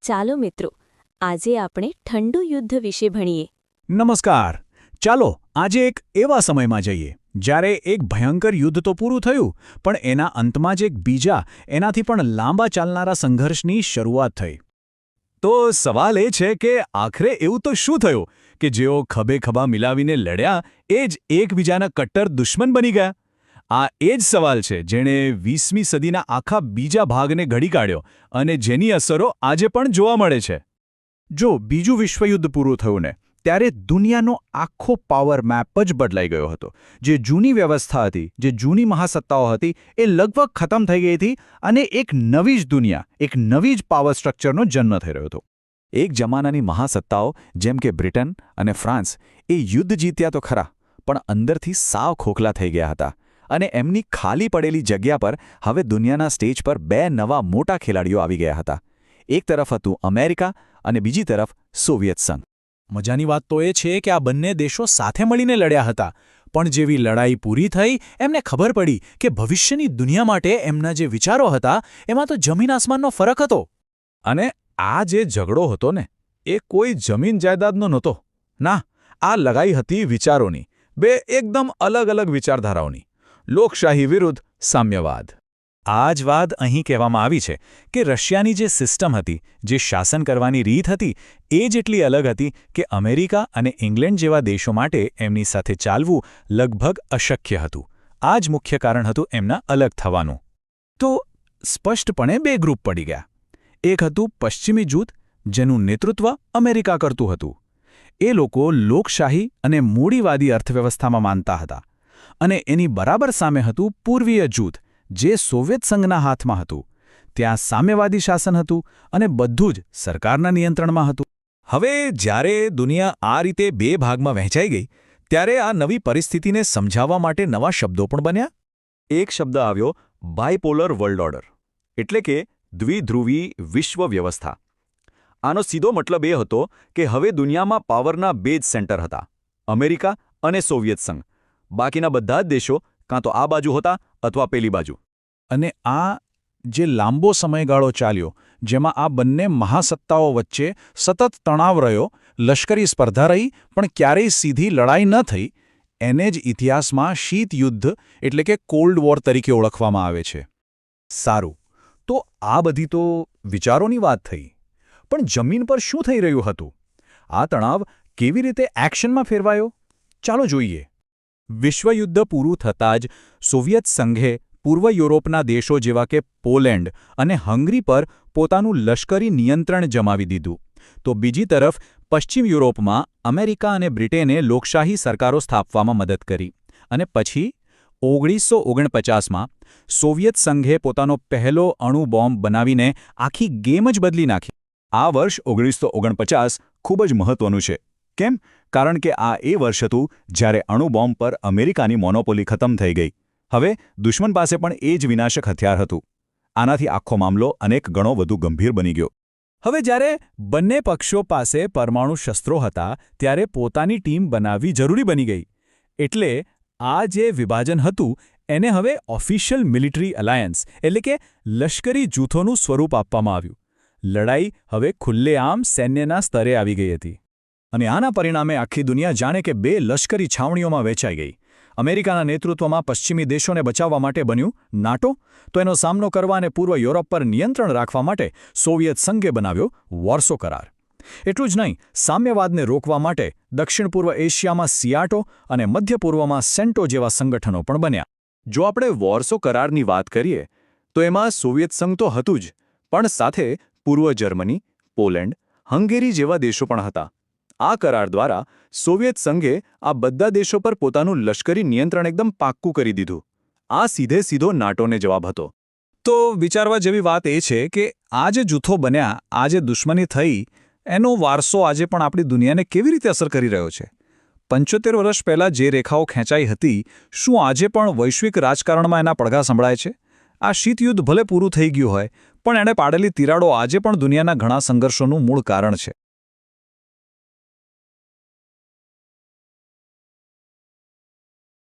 ચાલો મિત્રો, આજે આપણે ઠંડુ યુદ્ધ વિશે ભણીએ. નમસ્કાર. ચાલો આજે એક એવા સમયમાં જઈએ જ્યારે એક ભયંકર યુદ્ધ તો પૂરું થયું, પણ એના અંતમાં જ એક બીજા એનાથી પણ લાંબા ચાલનારા સંઘર્ષની શરૂઆત થઈ. તો સવાલ એ છે કે આખરે એવું તો શું થયું કે જેઓ ખભે ખભા મિલાવીને લડ્યા એ જ એકબીજાના કટ્ટર દુશ્મન બની ગયા? આ એ જ સવાલ છે જેણે 20મી સદીના આખા બીજા ભાગને ઘડી કાઢ્યો અને જેની અસરો આજે પણ જોવા મળે છે. જો બીજું વિશ્વયુદ્ધ પૂરું થયું ને, ત્યારે દુનિયાનો આખો પાવર મેપ જ બદલાઈ ગયો હતો. જે જૂની વ્યવસ્થા હતી, જે જૂની મહાસત્તાઓ હતી, એ લગભગ ખતમ થઈ ગઈ હતી અને એક નવી જ દુનિયા, એક નવી જ પાવર સ્ટ્રક્ચરનો જન્મ થઈ રહ્યો હતો. એક જમાનાની મહાસત્તાઓ જેમ કે બ્રિટન અને ફ્રાન્સ એ યુદ્ધ જીત્યા તો ખરા, પણ અંદરથી સાવ ખોખલા થઈ ગયા હતા અને એમની ખાલી પડેલી જગ્યા પર હવે દુનિયાના સ્ટેજ પર બે નવા મોટા ખેલાડીઓ આવી ગયા હતા. એક તરફ હતું અમેરિકા અને બીજી તરફ સોવિયત સંઘ. મજાની વાત તો એ છે કે આ બંને દેશો સાથે મળીને લડ્યા હતા, પણ જેવી લડાઈ પૂરી થઈ એમને ખબર પડી કે ભવિષ્યની દુનિયા માટે એમના જે વિચારો હતા એમાં તો જમીન આસમાનનો ફરક હતો. અને આ જે ઝઘડો હતો ને, એ કોઈ જમીન જાયદાદનો નહોતો. ના, આ લડાઈ હતી વિચારોની, બે એકદમ અલગ અલગ વિચારધારાઓની. લોકશાહી વિરુદ્ધ સામ્યવાદ. આ જ વાત અહીં કહેવામાં આવી છે કે રશિયાની જે સિસ્ટમ હતી, જે શાસન કરવાની રીત હતી, એ જેટલી અલગ હતી કે અમેરિકા અને ઇંગ્લેન્ડ જેવા દેશો માટે એમની સાથે ચાલવું લગભગ અશક્ય હતું. આ જ મુખ્ય કારણ હતું એમના અલગ થવાનું. તો સ્પષ્ટપણે બે ગ્રુપ પડી ગયા. એક હતું પશ્ચિમી જૂથ, જેનું નેતૃત્વ અમેરિકા કરતું હતું. એ લોકો લોકશાહી અને મૂડીવાદી અર્થવ્યવસ્થામાં માનતા હતા. અને એની બરાબર સામે હતું પૂર્વીય જૂથ, જે સોવિયત સંઘના હાથમાં હતું. ત્યાં સામ્યવાદી શાસન હતું અને બધું જ સરકારના નિયંત્રણમાં હતું. હવે જ્યારે દુનિયા આ રીતે બે ભાગમાં વહેંચાઈ ગઈ, ત્યારે આ નવી પરિસ્થિતિને સમજાવવા માટે નવા શબ્દો પણ બન્યા. એક શબ્દ આવ્યો, બાયપોલર વર્લ્ડ ઓર્ડર, એટલે કે દ્વિધ્રુવી વિશ્વ વ્યવસ્થા. આનો સીધો મતલબ એ હતો કે હવે દુનિયામાં પાવરના બે જ સેન્ટર હતા, અમેરિકા અને સોવિયત સંઘ. બાકીના બધા જ દેશો કાં તો આ બાજુ હતા અથવા પેલી બાજુ. અને આ જે લાંબો સમયગાળો ચાલ્યો, જેમાં આ બંને મહાસત્તાઓ વચ્ચે સતત તણાવ રહ્યો, લશ્કરી સ્પર્ધા રહી, પણ ક્યારેય સીધી લડાઈ ન થઈ, એને જ ઇતિહાસમાં શીત યુદ્ધ એટલે કે કોલ્ડ વોર તરીકે ઓળખવામાં આવે છે. સારું, તો આ બધી તો વિચારોની વાત થઈ, પણ જમીન પર શું થઈ રહ્યું હતું? આ તણાવ કેવી રીતે એક્શનમાં ફેરવાયો? ચાલો જોઈએ. વિશ્વયુદ્ધ પૂરું થતાં જ સોવિયત સંઘે પૂર્વ યુરોપના દેશો જેવા કે પોલેન્ડ અને હંગરી પર પોતાનું લશ્કરી નિયંત્રણ જમાવી દીધું. તો બીજી તરફ પશ્ચિમ યુરોપમાં અમેરિકા અને બ્રિટેને લોકશાહી સરકારો સ્થાપવામાં મદદ કરી. અને પછી 1949માં સોવિયત સંઘે પોતાનો પહેલો અણુ બોમ્બ બનાવીને આખી ગેમ જ બદલી નાખી. આ વર્ષ 1949 ખૂબ જ મહત્વનું છે. કેમ? કારણ કે આ એ વર્ષ હતું જ્યારે અણુ બોમ્બ પર અમેરિકાની મોનોપોલી ખતમ થઈ ગઈ. હવે દુશ્મન પાસે પણ એ જ વિનાશક હથિયાર હતું. આનાથી આખો મામલો અનેક ગણો વધુ ગંભીર બની ગયો. હવે જ્યારે બંને પક્ષો પાસે પરમાણુ શસ્ત્રો હતા, ત્યારે પોતાની ટીમ બનાવવી જરૂરી બની ગઈ. એટલે આ જે વિભાજન હતું એને હવે ઓફિશિયલ મિલિટરી અલાયન્સ એટલે કે લશ્કરી જૂથોનું સ્વરૂપ આપવામાં આવ્યું. લડાઈ હવે ખુલ્લેઆમ સૈન્યના સ્તરે આવી ગઈ હતી. અને આના પરિણામે આખી દુનિયા જાણે કે બે લશ્કરી છાવણીઓમાં વહેંચાઈ ગઈ. અમેરિકાના નેતૃત્વમાં પશ્ચિમી દેશોને બચાવવા માટે બન્યું નાટો, તો એનો સામનો કરવા અને પૂર્વ યુરોપ પર નિયંત્રણ રાખવા માટે સોવિયત સંઘે બનાવ્યો વોર્સો કરાર. એટલું જ નહીં, સામ્યવાદને રોકવા માટે દક્ષિણ પૂર્વ એશિયામાં સિયાટો અને મધ્ય પૂર્વમાં સેન્ટો જેવા સંગઠનો પણ બન્યા. જો આપણે વોર્સો કરારની વાત કરીએ, તો એમાં સોવિયત સંઘ તો હતું જ, પણ સાથે પૂર્વ જર્મની, પોલેન્ડ, હંગેરી જેવા દેશો પણ હતા. આ કરાર દ્વારા સોવિયત સંઘે આ બધા દેશો પર પોતાનું લશ્કરી નિયંત્રણ એકદમ પાક્કું કરી દીધું. આ સીધો નાટોને જવાબ હતો. તો વિચારવા જેવી વાત એ છે કે આ જે જૂથો બન્યા, આ જે દુશ્મની થઈ, એનો વારસો આજે પણ આપણી દુનિયાને કેવી રીતે અસર કરી રહ્યો છે? 75 વર્ષ પહેલાં જે રેખાઓ ખેંચાઈ હતી, શું આજે પણ વૈશ્વિક રાજકારણમાં એના પડઘા સંભળાય છે? આ શીતયુદ્ધ ભલે પૂરું થઈ ગયું હોય, પણ એણે પાડેલી તિરાડો આજે પણ દુનિયાના ઘણા સંઘર્ષોનું મૂળ કારણ છે.